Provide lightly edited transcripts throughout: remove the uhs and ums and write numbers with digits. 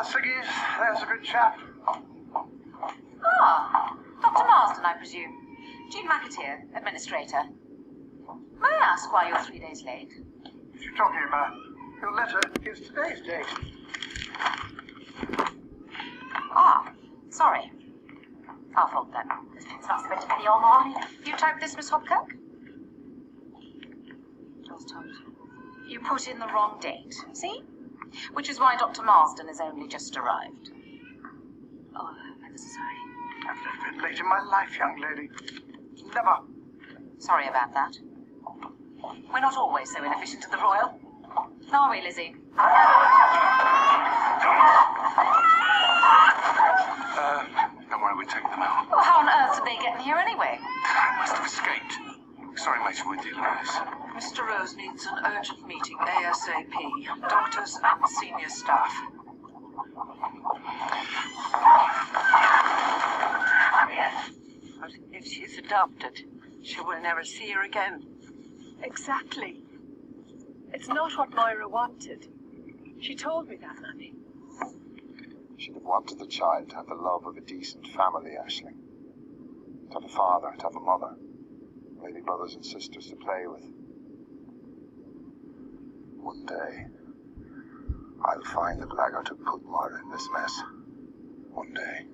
ciggies, there's a good chap. Ah, Dr. Marsden, I presume. Jean McAteer, administrator. May I ask why you're 3 days late? What are you talking about? Your letter is today's date. Ah, sorry. Our fault then. This pen's not spent a penny or more. You typed this, Miss Hopkirk? Just told you. You put in the wrong date, see? Which is why Dr. Marsden has only just arrived. Oh, I'm so sorry. I've never been late in my life, young lady. Never. Sorry about that. We're not always so inefficient at the Royal. Are we, Lizzie? Don't worry, we'll take them out. Well, how on earth did they get in here anyway? They must have escaped. Sorry, mate, we're dealing with this. Mr. Rose needs an urgent meeting ASAP. Doctors and senior staff. But if she's adopted, she will never see her again. Exactly. It's not what Moira wanted. She told me that, Nanny. She'd have wanted the child to have the love of a decent family, Aisling. To have a father, to have a mother. Maybe brothers and sisters to play with. One day, I'll find the blackguard who put Moira in this mess. One day.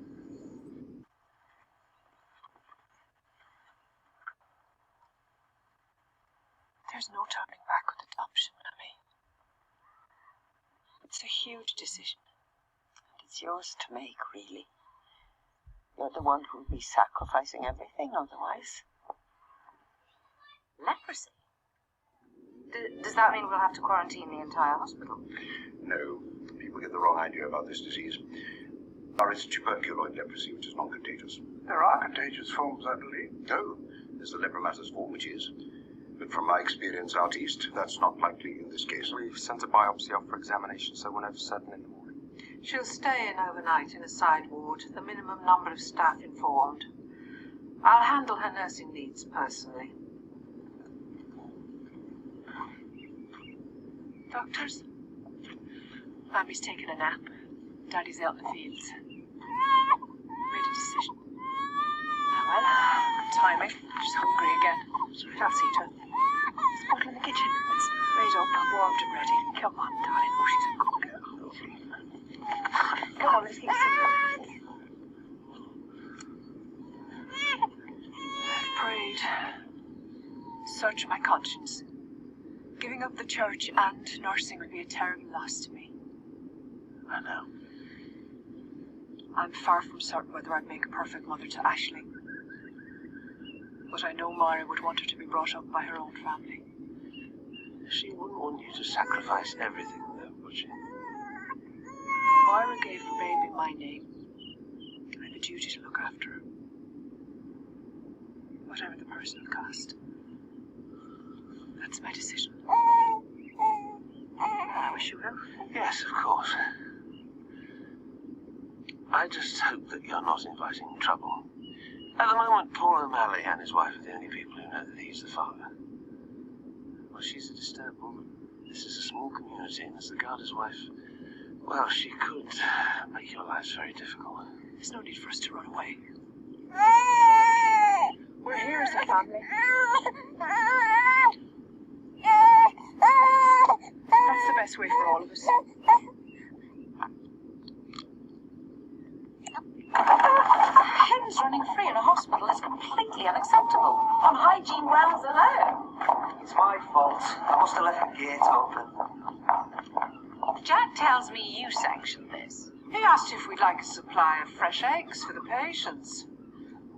There's no turning back with adoption, Nanny. It's a huge decision. And it's yours to make, really. You're the one who'll be sacrificing everything otherwise. Leprosy? Does that mean we'll have to quarantine the entire hospital? No, people get the wrong idea about this disease. It's tuberculoid leprosy, which is non-contagious. There are contagious forms, I believe. No, there's the lepromatous form, which is. But from my experience out east, that's not likely in this case. We've sent a biopsy off for examination, so we'll know for certain in the morning. She'll stay in overnight in a side ward, the minimum number of staff informed. I'll handle her nursing needs personally. Doctors? Mammy's taking a nap. Daddy's out in the fields. Made a decision. Oh, well, good timing. She's hungry again. I'll see to her. There's a bottle in the kitchen. It's made up, warmed and ready. Come on, darling. Oh, she's a good girl. Come on, let's get some. I've prayed. Searching my conscience. Giving up the church and nursing would be a terrible loss to me. I know. I'm far from certain whether I'd make a perfect mother to Aisling. But I know Moira would want her to be brought up by her own family. She wouldn't want you to sacrifice everything, though, would she? Moira gave the baby my name. I have a duty to look after her. Whatever the personal cost. That's my decision. I wish you well. Yes, of course. I just hope that you're not inviting trouble. At the moment, Paul O'Malley and his wife are the only people who know that he's the father. Well, she's a disturbed woman. This is a small community, and as the gardener's wife, well, she could make your lives very difficult. There's no need for us to run away. We're here as a family. That's the best way for all of us. Hens running free in a hospital is completely unacceptable, on hygiene grounds alone. It's my fault. I must have left the gate open. Jack tells me you sanctioned this. He asked if we'd like a supply of fresh eggs for the patients.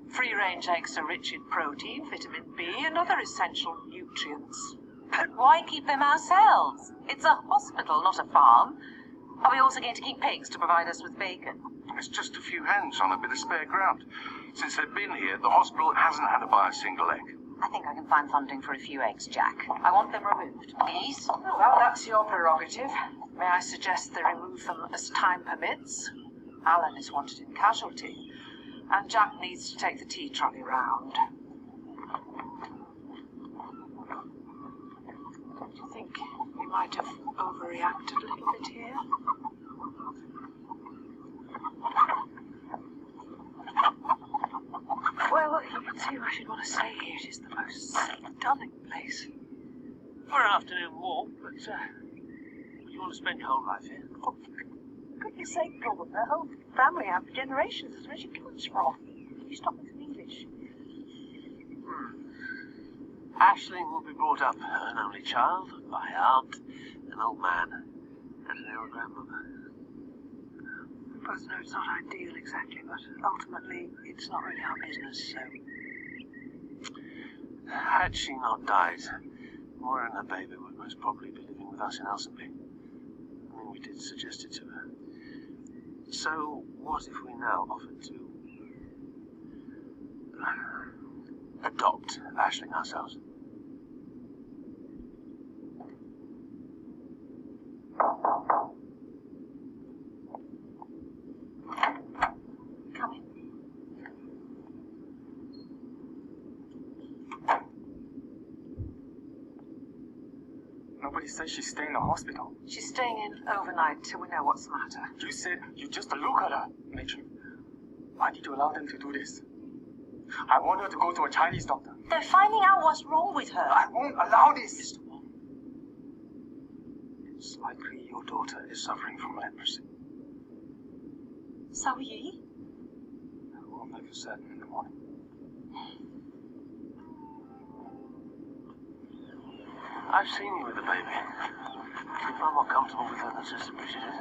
Free-range eggs are rich in protein, vitamin B, and other essential nutrients. But why keep them ourselves? It's a hospital, not a farm. Are we also going to keep pigs to provide us with bacon? It's just a few hens on a bit of spare ground. Since they've been here, the hospital hasn't had to buy a single egg. I think I can find funding for a few eggs, Jack. I want them removed, please. Well, that's your prerogative. May I suggest they remove them as time permits? Alun is wanted in casualty, and Jack needs to take the tea trolley round. Do you think we might have overreacted a little bit here? Well, you can see why she'd want to stay here. It is the most stunning place. For an afternoon walk, but you want to spend your whole life here? For goodness sake, Gordon, her whole family have generations. That's where she comes from. You stop with some English. Aisling will be brought up an only child by her aunt, an old man, and an ill grandmother. We both know it's not ideal exactly, but ultimately it's not really our business, so... Had she not died, Moira and her baby would most probably be living with us in Elsinby. I mean, we did suggest it to her. So, what if we now offered to adopt Aisling ourselves? Come in. Nobody says she's staying in the hospital. She's staying in overnight till we know what's the matter. You said you just look at her, matron. Why did you allow them to do this? I want her to go to a Chinese doctor. They're finding out what's wrong with her. I won't allow this. Mr. Wong, it's likely your daughter is suffering from leprosy. So are you? We'll know for certain in the morning. I've seen you with the baby. You're far more comfortable with her than Sister Brigid is.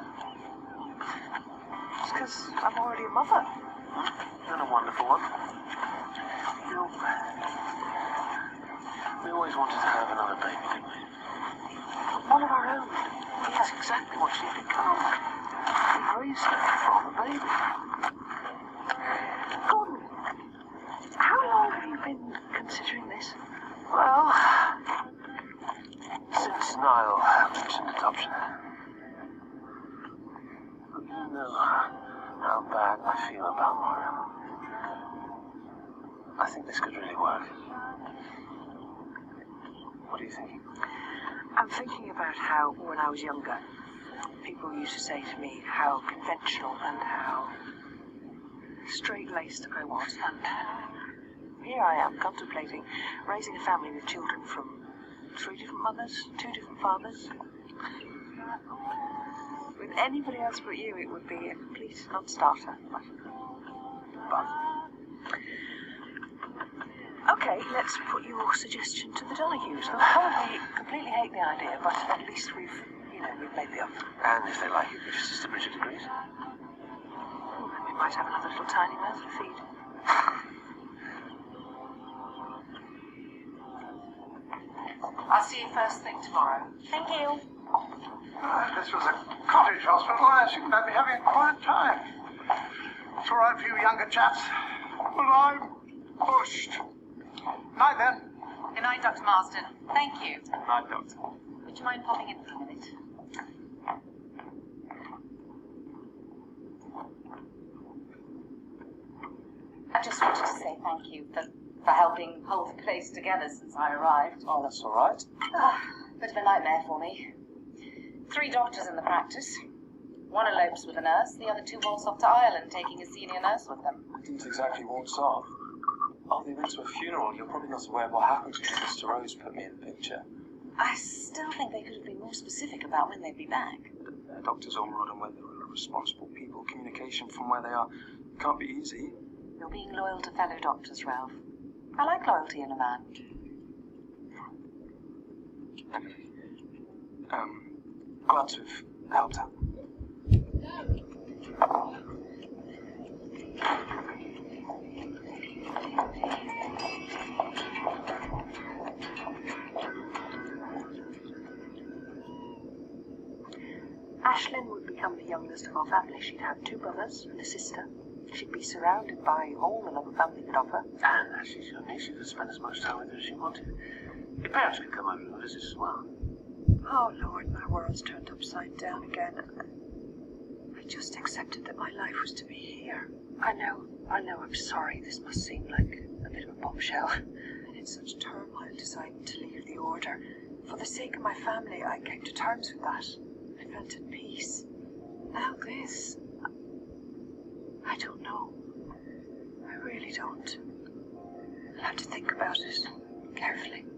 It's because I'm already a mother. And a wonderful one. You know, we always wanted to have another baby, didn't we? One of our own. That's exactly what she's become. We've raised her from a baby. Gordon, how long have you been considering this? Well, since Niall mentioned adoption. You know how bad I feel about Moira. I think this could really work. What are you thinking? I'm thinking about how, when I was younger, people used to say to me how conventional and how straight-laced I was. And here I am, contemplating raising a family with children from 3 different mothers, 2 different fathers. With anybody else but you, it would be a complete non-starter. But okay, let's put your suggestion to the Donahues. They'll probably completely hate the idea, but at least we've made the offer. And if they like it, if Sister Brigid agrees. We might have another little tiny mouth to feed. I'll see you first thing tomorrow. Thank you. This was a cottage hospital. I assumed I'd be having a quiet time. It's all right for you younger chaps. But I'm pushed. Night then. Good night, Dr. Marsden. Thank you. Good night, doctor. Would you mind popping in for a minute? I just wanted to say thank you for helping hold the place together since I arrived. Oh, that's all right. Bit of a nightmare for me. 3 doctors in the practice. One elopes with a nurse, the other 2 waltz off to Ireland, taking a senior nurse with them. I didn't exactly waltz off. Oh, they went to a funeral. You're probably not aware of what happened because Mr. Rose put me in the picture. I still think they could have been more specific about when they'd be back. Doctors all run on whether they're responsible people. Communication from where they are can't be easy. You're being loyal to fellow doctors, Ralph. I like loyalty in a man. Glad to have helped out. Aisling would become the youngest of our family. She'd have 2 brothers and a sister. She'd be surrounded by all the love a family could offer. And as she's young, she could spend as much time with her as she wanted. Your parents could come over and visit as well. Oh, Lord, my world's turned upside down again. I just accepted that my life was to be here. I know, I'm sorry. This must seem like a bit of a bombshell. And in such turmoil, deciding to leave the order. For the sake of my family, I came to terms with that. I felt at peace. Now this... I don't know. I really don't. have to think about it carefully.